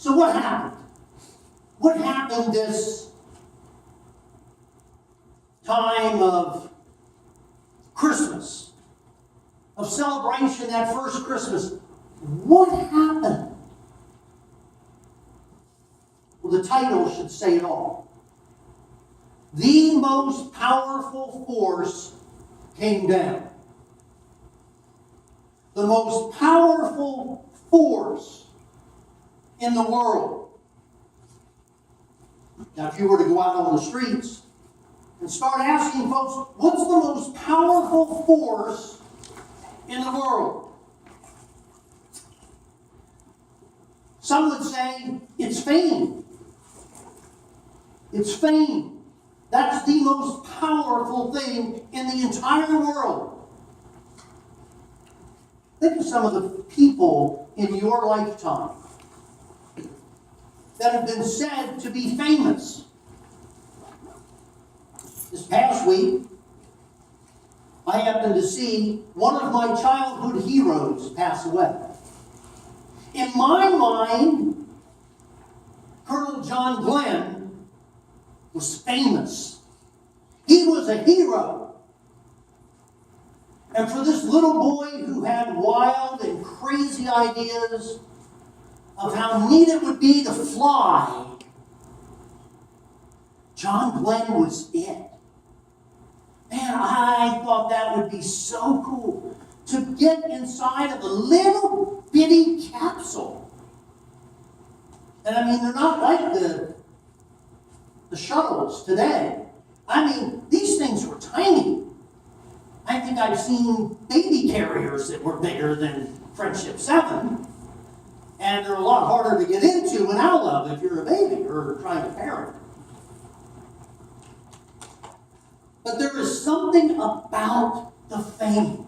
So what happened? What happened this time of Christmas, of celebration, that first Christmas? What happened? Well, the title should say it all. The most powerful force came down. The most powerful force in the world. Now, if you were to go out on the streets and start asking folks, what's the most powerful force in the world? Some would say it's fame. It's fame. That's the most powerful thing in the entire world. Think of some of the people in your lifetime that have been said to be famous. This past week, I happened to see one of my childhood heroes pass away. In my mind, Colonel John Glenn was famous. He was a hero. And for this little boy who had wild and crazy ideas of how neat it would be to fly, John Glenn was it. Man, I thought that would be so cool to get inside of a little bitty capsule. And I mean, they're not like the shuttles today. I mean, these things were tiny. I think I've seen baby carriers that were bigger than Friendship 7. And they're a lot harder to get into and out of if you're a baby or trying to parent. But there is something about the fame.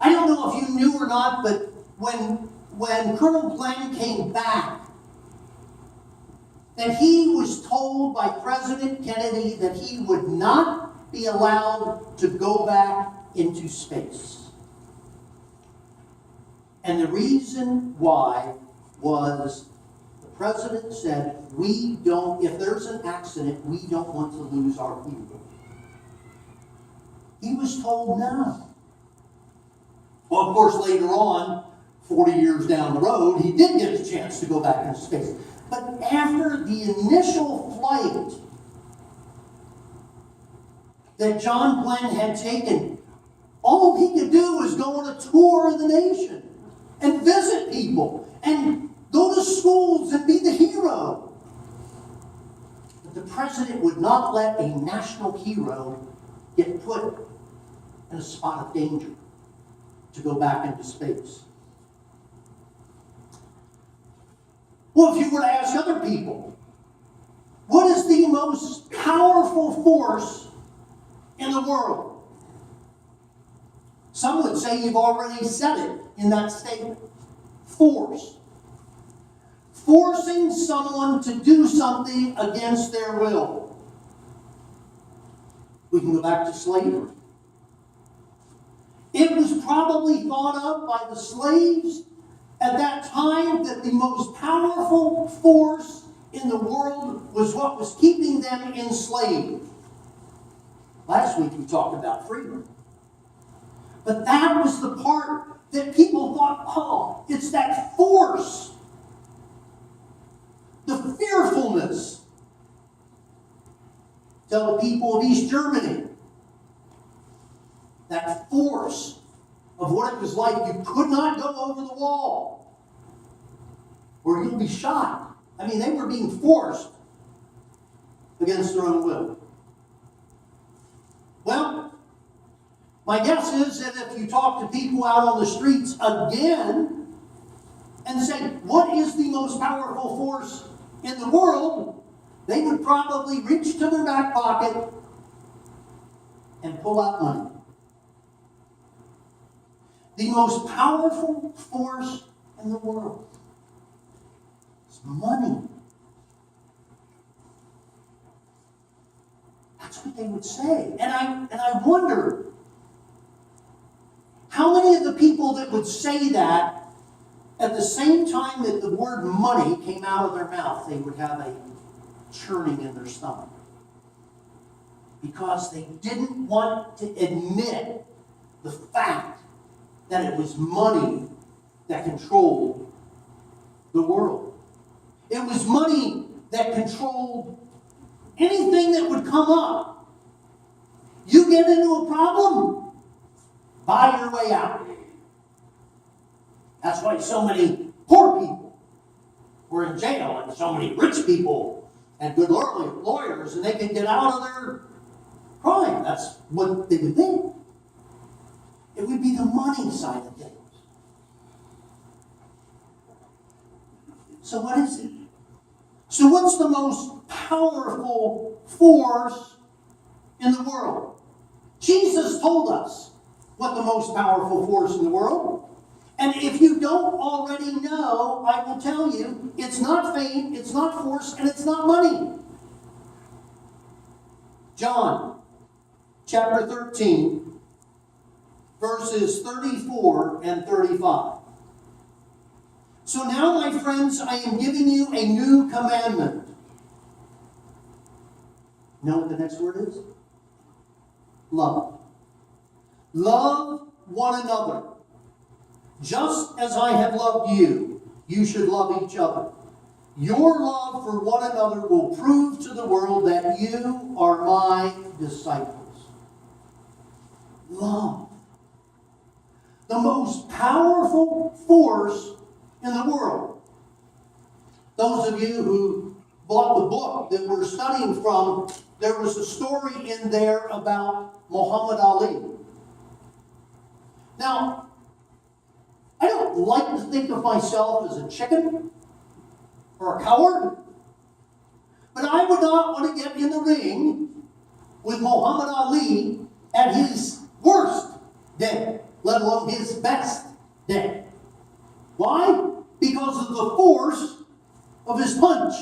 I don't know if you knew or not, but when Colonel Glenn came back, that he was told by President Kennedy that he would not be allowed to go back into space. And the reason why was the president said, if there's an accident, we don't want to lose our hero. He was told no. Well, of course, later on, 40 years down the road, he did get a chance to go back into space. But after the initial flight that John Glenn had taken, all he could do was go on a tour of the nation and visit people and go to schools and be the hero. But the president would not let a national hero get put in a spot of danger to go back into space. Well, if you were to ask other people, what is the most powerful force in the world? Some would say you've already said it in that statement. Force. Forcing someone to do something against their will. We can go back to slavery. It was probably thought of by the slaves at that time that the most powerful force in the world was what was keeping them enslaved. Last week we talked about freedom. But that was the part that people thought, oh, it's that force. The fearfulness. Tell the people of East Germany that force of what it was like. You could not go over the wall or you'll be shot. I mean, they were being forced against their own will. Well, my guess is that if you talk to people out on the streets again and say, what is the most powerful force in the world? They would probably reach to their back pocket and pull out money. The most powerful force in the world is money. That's what they would say. And I wonder how many of the people that would say that at the same time that the word money came out of their mouth, they would have a churning in their stomach. Because they didn't want to admit the fact that it was money that controlled the world. It was money that controlled anything that would come up. You get into a problem, buy your way out. That's why so many poor people were in jail and so many rich people had good lawyers and they can get out of their crime. That's what they would think. It would be the money side of things. So what is it? So what's the most powerful force in the world? Jesus told us what the most powerful force in the world. And if you don't already know, I will tell you, it's not fame, it's not force, and it's not money. John chapter 13, verses 34 and 35. So now, my friends, I am giving you a new commandment. Know what the next word is? Love. Love one another. Just as I have loved you, you should love each other. Your love for one another will prove to the world that you are my disciples. Love. The most powerful force in the world. Those of you who bought the book that we're studying from, there was a story in there about Muhammad Ali. Now, I don't like to think of myself as a chicken or a coward, but I would not want to get in the ring with Muhammad Ali at his worst day, let alone his best day. Why? Because of the force of his punch.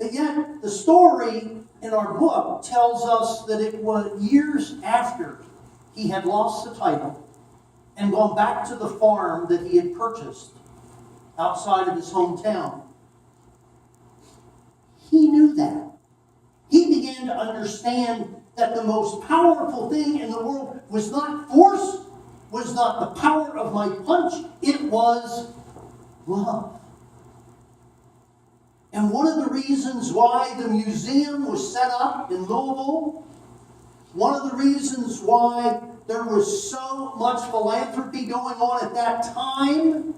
And yet, the story in our book tells us that it was years after he had lost the title and gone back to the farm that he had purchased outside of his hometown. He knew that. He began to understand that the most powerful thing in the world was not force, was not the power of my punch, it was love. And one of the reasons why the museum was set up in Louisville, one of the reasons why there was so much philanthropy going on at that time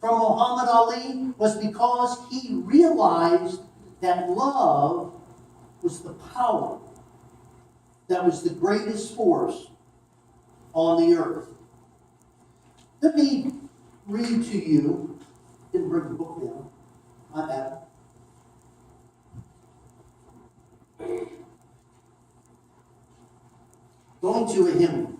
from Muhammad Ali was because he realized that love was the power that was the greatest force on the earth. Let me read to you. Didn't bring the book down. My bad. Going to a hymn.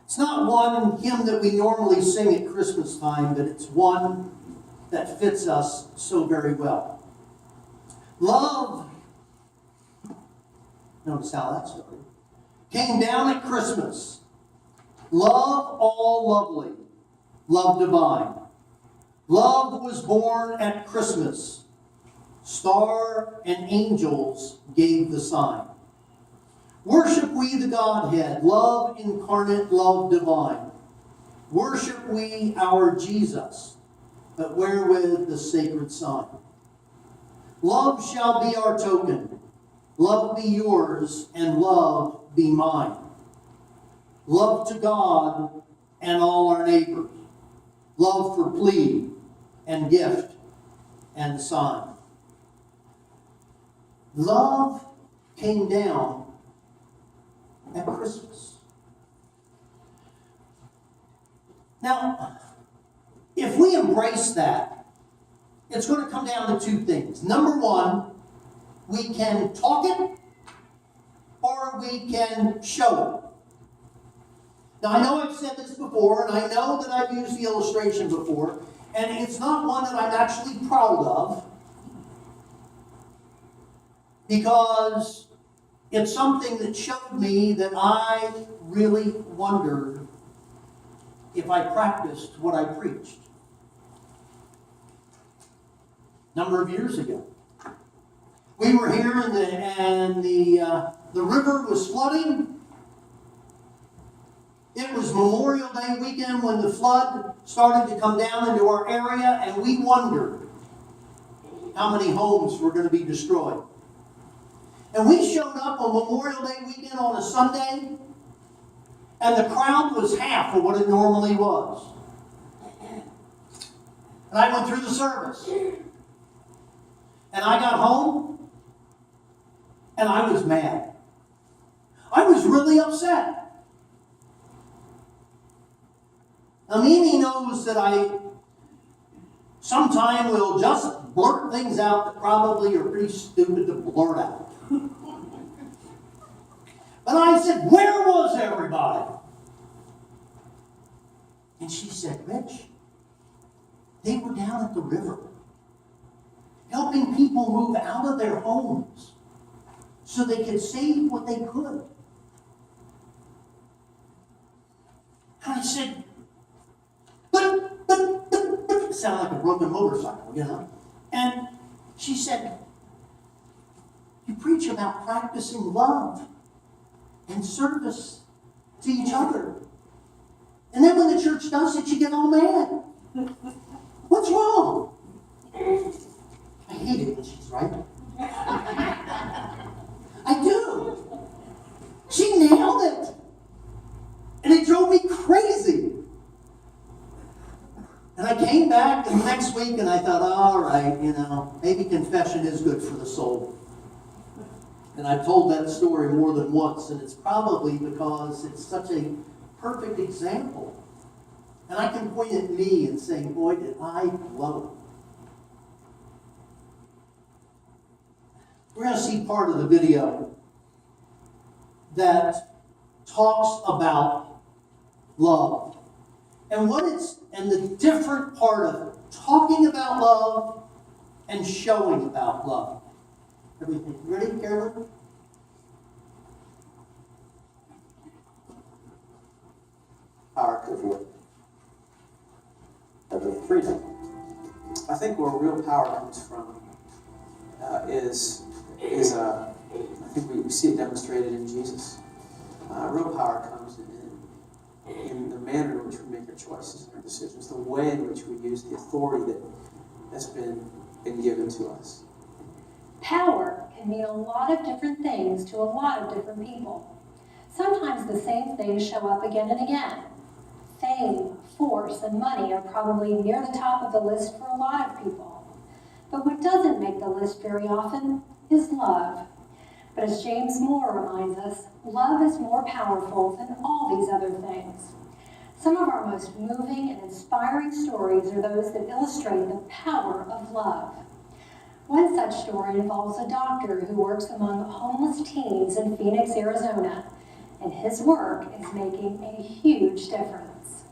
It's not one hymn that we normally sing at Christmas time, but it's one that fits us so very well. Love, notice how that started, came down at Christmas. Love all lovely, love divine. Love was born at Christmas. Star and angels gave the sign. Worship we the Godhead, love incarnate, love divine. Worship we our Jesus, but wherewith the sacred sign. Love shall be our token. Love be yours, and love be mine. Love to God and all our neighbors. Love for plea and gift and sign. Love came down at Christmas. Now, if we embrace that, it's going to come down to two things. Number one, we can talk it or we can show it. Now, I know I've said this before, and I know that I've used the illustration before, and it's not one that I'm actually proud of, because it's something that showed me that I really wondered if I practiced what I preached. A number of years ago, we were here and the river was flooding. It was Memorial Day weekend when the flood started to come down into our area, and we wondered how many homes were going to be destroyed. And we showed up on Memorial Day weekend on a Sunday, and the crowd was half of what it normally was. And I went through the service. And I got home, and I was mad. I was really upset. Now, Mimi knows that I sometime will just blurt things out that probably are pretty stupid to blurt out. But I said, where was everybody? And she said, Rich, they were down at the river, helping people move out of their homes so they could save what they could. And I said, but, it sounded like a broken motorcycle, you know? And she said, you preach about practicing love and service to each other. And then when the church does it, you get all mad. What's wrong? I hate it when she's right. I do. She nailed it. And it drove me crazy. And I came back the next week and I thought, all right, maybe confession is good for the soul. And I've told that story more than once, and it's probably because it's such a perfect example. And I can point at me and say, boy, did I blow it. We're going to see part of the video that talks about love. And the different part of talking about love and showing about love. Everything. Ready, Carolyn? Power privilege of the freedom. I think where real power comes from is I think we see it demonstrated in Jesus. Real power comes in the manner in which we make our choices and our decisions, the way in which we use the authority that's been given to us. Power can mean a lot of different things to a lot of different people. Sometimes the same things show up again and again. Fame, force, and money are probably near the top of the list for a lot of people. But what doesn't make the list very often is love. But as James Moore reminds us, love is more powerful than all these other things. Some of our most moving and inspiring stories are those that illustrate the power of love. One such story involves a doctor who works among homeless teens in Phoenix, Arizona, and his work is making a huge difference.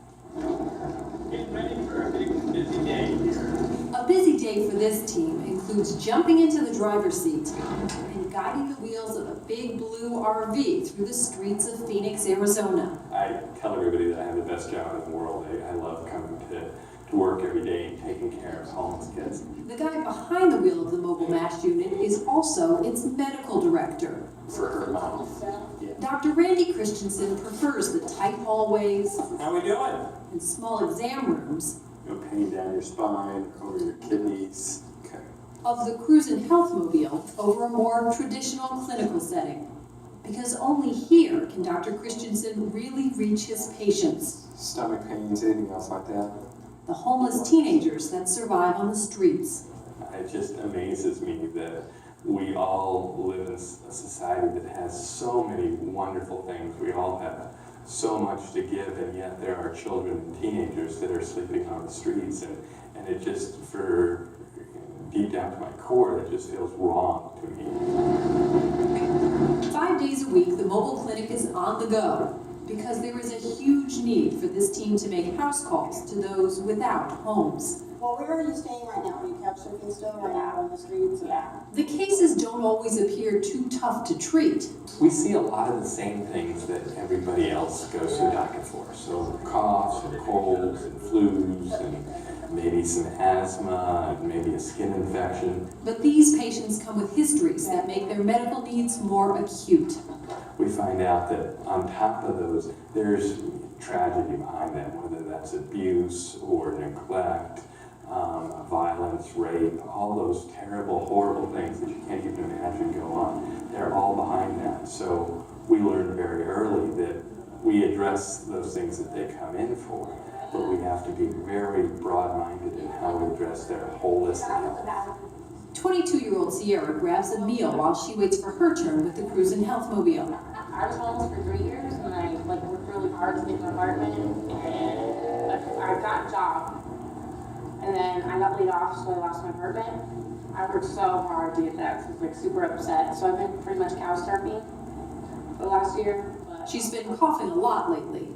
Get ready for a big busy day here. A busy day for this team includes jumping into the driver's seat and guiding the wheels of a big blue RV through the streets of Phoenix, Arizona. I tell everybody that I have the best job in the world. I love coming to work every day, taking care of homeless kids. The guy behind the wheel of the mobile MASH unit is also its medical director. For her mom. Yeah. Dr. Randy Christensen prefers the tight hallways How we doing? and small exam rooms No pain down your spine, over your kidneys. Okay. of the Cruise and Health Mobile over a more traditional clinical setting. Because only here can Dr. Christensen really reach his patients, Stomach pains, anything else like that? the homeless teenagers that survive on the streets. It just amazes me that we all live in a society that has so many wonderful things. We all have so much to give, and yet there are children and teenagers that are sleeping on the streets, and it just, for deep down to my core, it just feels wrong to me. 5 days a week, the mobile clinic is on the go because there is a huge need for this team to make house calls to those without homes. Well, where are you staying right now? Are you surfing still right now on the streets. Yeah. The cases don't always appear too tough to treat. We see a lot of the same things that everybody else goes to the doctor for. So coughs and colds and flus and maybe some asthma and maybe a skin infection. But these patients come with histories that make their medical needs more acute. We find out that on top of those, there's tragedy behind them, whether that's abuse or neglect, violence, rape, all those terrible, horrible things that you can't even imagine go on. They're all behind that. So we learned very early that we address those things that they come in for, but we have to be very broad-minded in how we address their holistic health. 22-year-old Sierra grabs a meal while she waits for her turn with the Cruisin' Health Mobile. I was homeless for 3 years, and I worked really hard to get an apartment, and I got a job. And then I got laid off, so I lost my apartment. I worked so hard to get that, so I was super upset. So I've been pretty much couch surfing for the last year. But She's been coughing a lot lately.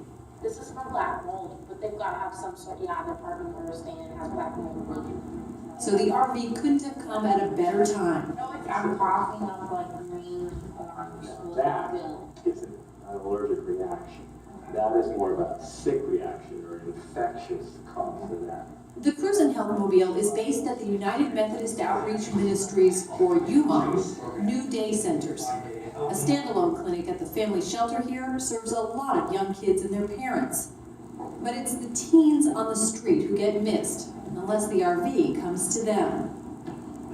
this is from black mold, but they've got to have some sort. The apartment where we're staying has black mold. So the RV couldn't have come at a better time. I'm coughing up like green, orange, That good. is an allergic reaction. That is more of a sick reaction or an infectious cause of that. The Cruisin' Health Mobile is based at the United Methodist Outreach Ministries, or UMOM, New Day Centers. A standalone clinic at the family shelter here serves a lot of young kids and their parents. But it's the teens on the street who get missed, unless the RV comes to them.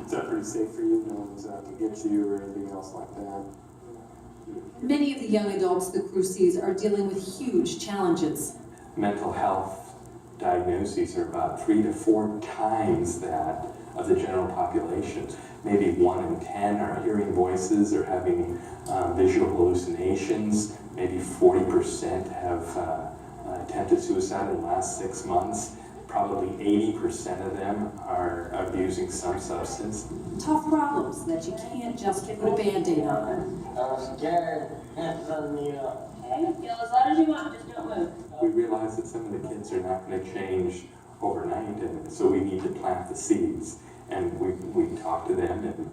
Is that pretty safe for you? No one's out to get you or anything else like that? Many of the young adults the crew sees are dealing with huge challenges. Mental health diagnoses are about 3 to 4 times that of the general population. Maybe 1 in 10 are hearing voices or having visual hallucinations. Maybe 40% have attempted suicide in the last 6 months. Probably 80% of them are abusing some substance. Tough problems that you can't just put a Band-Aid on. I'm scared. Send me up. Okay, as loud as you want, just don't move. We realize that some of the kids are not going to change overnight, and so we need to plant the seeds. And we talk to them, and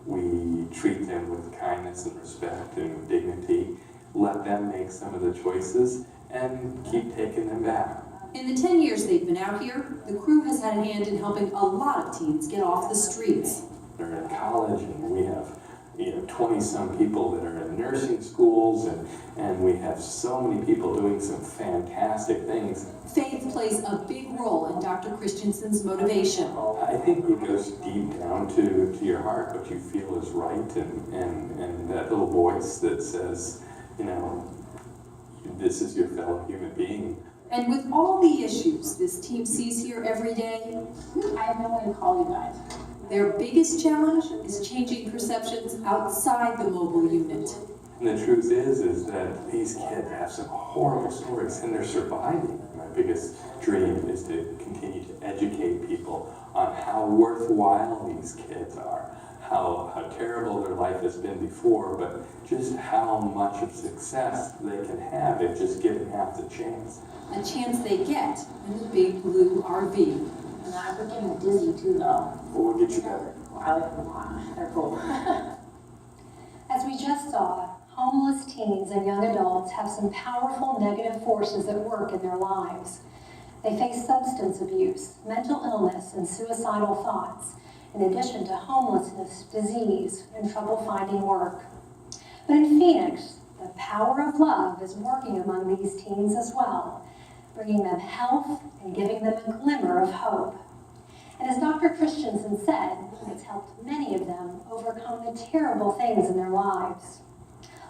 we treat them with kindness and respect and with dignity. Let them make some of the choices, and keep taking them back. In the 10 years they've been out here, the crew has had a hand in helping a lot of teens get off the streets. They're in college, and we have 20-some people that are in nursing schools, and we have so many people doing some fantastic things. Faith plays a big role in Dr. Christensen's motivation. I think it goes deep down to your heart, what you feel is right, and that little voice that says, this is your fellow human being. And with all the issues this team sees here every day, I have no way to call you guys. their biggest challenge is changing perceptions outside the mobile unit. And the truth is that these kids have some horrible stories, and they're surviving. My biggest dream is to continue to educate people on how worthwhile these kids are, how terrible their life has been before, but just how much of success they can have if just given half the chance. A chance they get in the big blue RV. And I've been getting dizzy too, though. We'll get you better. I like them a lot. They're cool. As we just saw, homeless teens and young adults have some powerful negative forces at work in their lives. They face substance abuse, mental illness, and suicidal thoughts, in addition to homelessness, disease, and trouble finding work. But in Phoenix, the power of love is working among these teens as well, bringing them health and giving them a glimmer of hope. And as Dr. Christensen said, it's helped many of them overcome the terrible things in their lives.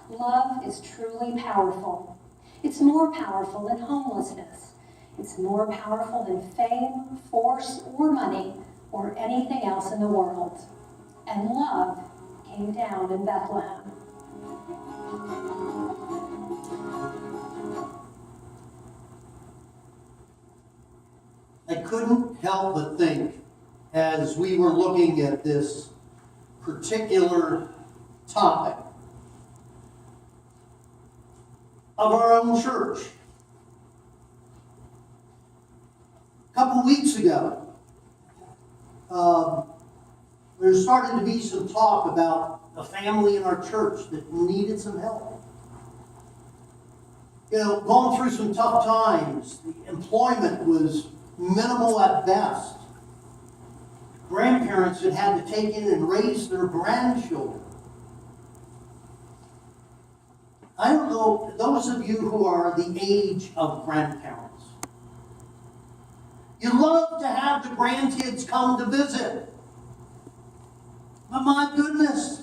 Love is truly powerful. It's more powerful than homelessness. It's more powerful than fame, force, or money, or anything else in the world. And love came down in Bethlehem. I couldn't help but think, as we were looking at this particular topic, of our own church. A couple weeks ago, there's starting to be some talk about a family in our church that needed some help. You know, going through some tough times. The employment was minimal at best. Grandparents had to take in and raise their grandchildren. I don't know, those of you who are the age of grandparents, you love to have the grandkids come to visit. But my goodness,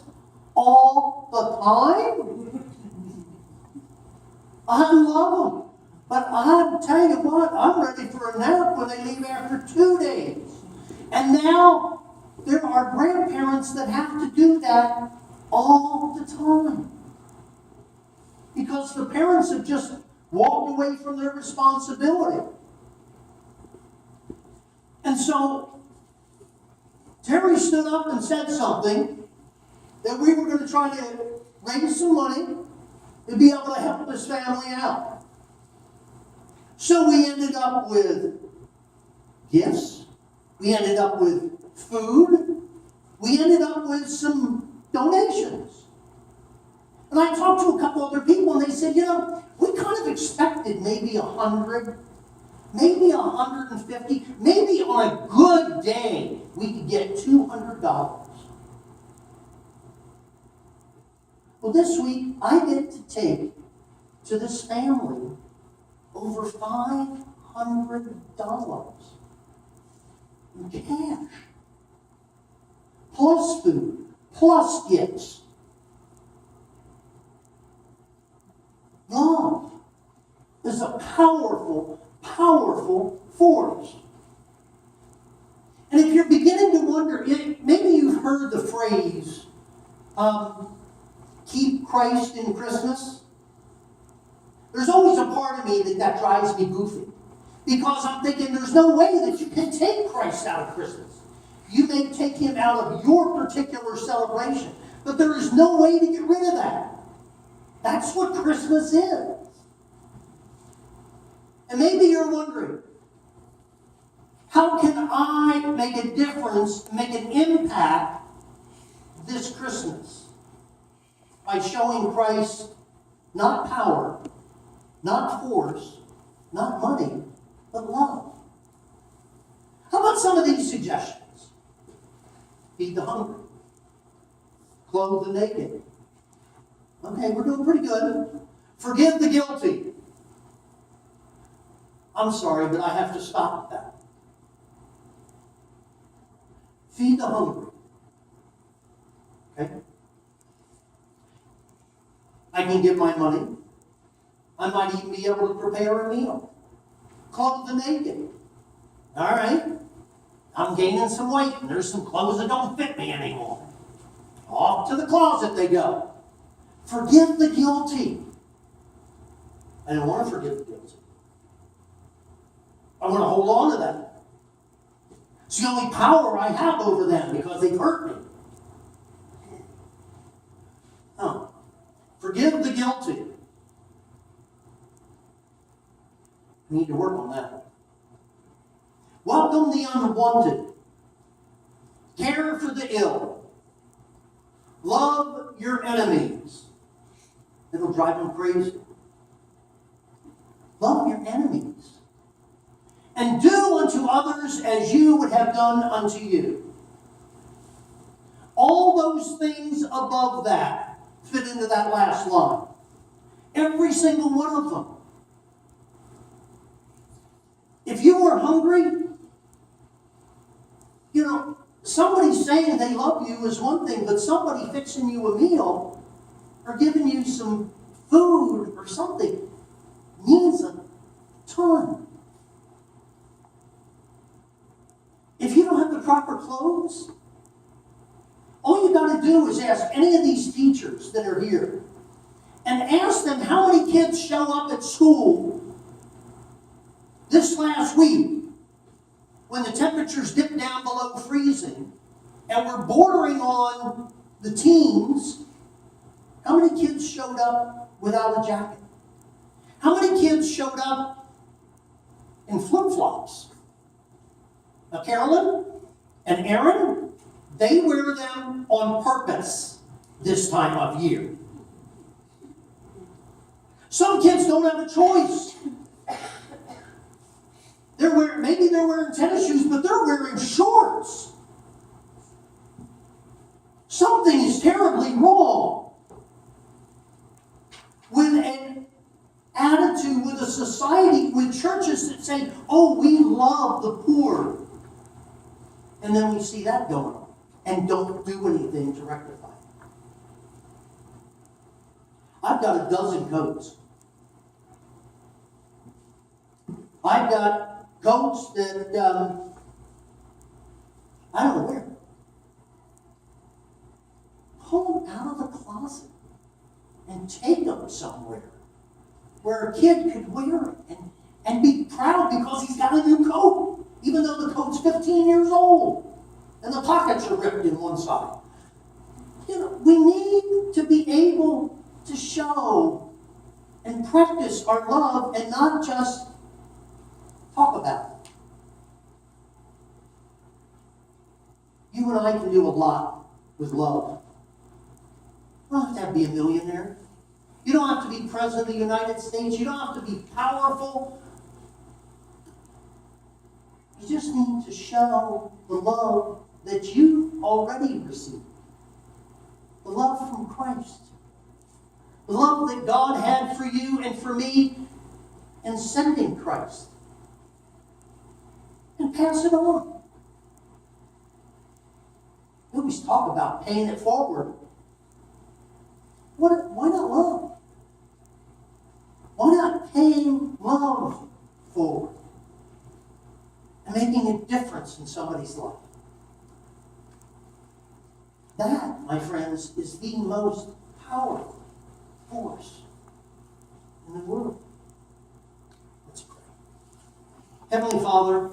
all the time? I love them. But I'll tell you what, I'm ready for a nap when they leave after 2 days. And now there are grandparents that have to do that all the time. Because the parents have just walked away from their responsibility. And so, Terry stood up and said something that we were going to try to raise some money to be able to help this family out. So we ended up with gifts. We ended up with food. We ended up with some donations. And I talked to a couple other people, and they said, you know, we kind of expected maybe 100, maybe 150, maybe on a good day, we could get $200. Well, this week, I get to take to this family over $500 in cash, plus food, plus gifts. Love is a powerful, powerful force. And if you're beginning to wonder, maybe you've heard the phrase, keep Christ in Christmas. There's always a part of me that drives me goofy. Because I'm thinking there's no way that you can take Christ out of Christmas. You may take him out of your particular celebration. But there is no way to get rid of that. That's what Christmas is. And maybe you're wondering, how can I make a difference, make an impact this Christmas? By showing Christ not power, not force, not money, but love. How about some of these suggestions? Feed the hungry. Clothe the naked. Okay, we're doing pretty good. Forgive the guilty. I'm sorry, but I have to stop at that. Feed the hungry. Okay? I can give my money. I might even be able to prepare a meal. Clothe the naked. All right. I'm gaining some weight, and there's some clothes that don't fit me anymore. Off to the closet they go. Forgive the guilty. I don't want to forgive the guilty. I want to hold on to that. It's the only power I have over them because they've hurt me. No. Forgive the guilty. We need to work on that. Welcome the unwanted. Care for the ill. Love your enemies. It'll drive them crazy. Love your enemies. And do unto others as you would have done unto you. All those things above that fit into that last line. Every single one of them. If you are hungry, you know, somebody saying they love you is one thing, but somebody fixing you a meal or giving you some food or something means a ton. If you don't have the proper clothes, all you got to do is ask any of these teachers that are here and ask them how many kids show up at school this last week when the temperatures dipped down below freezing and we're bordering on the teens. How many kids showed up without a jacket? How many kids showed up in flip-flops? Now, Carolyn And Aaron, they wear them on purpose this time of year. Some kids don't have a choice. Maybe they're wearing tennis shoes, but they're wearing shorts. Something is terribly wrong with an attitude, with a society, with churches that say, oh, we love the poor. And then we see that going on and don't do anything to rectify it. I've got a dozen coats. I've got coats that I don't wear. Pull them out of the closet and take them somewhere where a kid could wear it and be proud because he's got a new coat, even though the coat's 15 years old and the pockets are ripped in one side. You know, we need to be able to show and practice our love and not just talk about it. You and I can do a lot with love. You don't have to be a millionaire. You don't have to be president of the United States. You don't have to be powerful. You just need to show the love that you already received. The love from Christ. The love that God had for you and for me in sending Christ. And pass it on. We always talk about paying it forward. Why not love? Why not paying love forward? And making a difference in somebody's life. That, my friends, is the most powerful force in the world. Let's pray. Heavenly Father,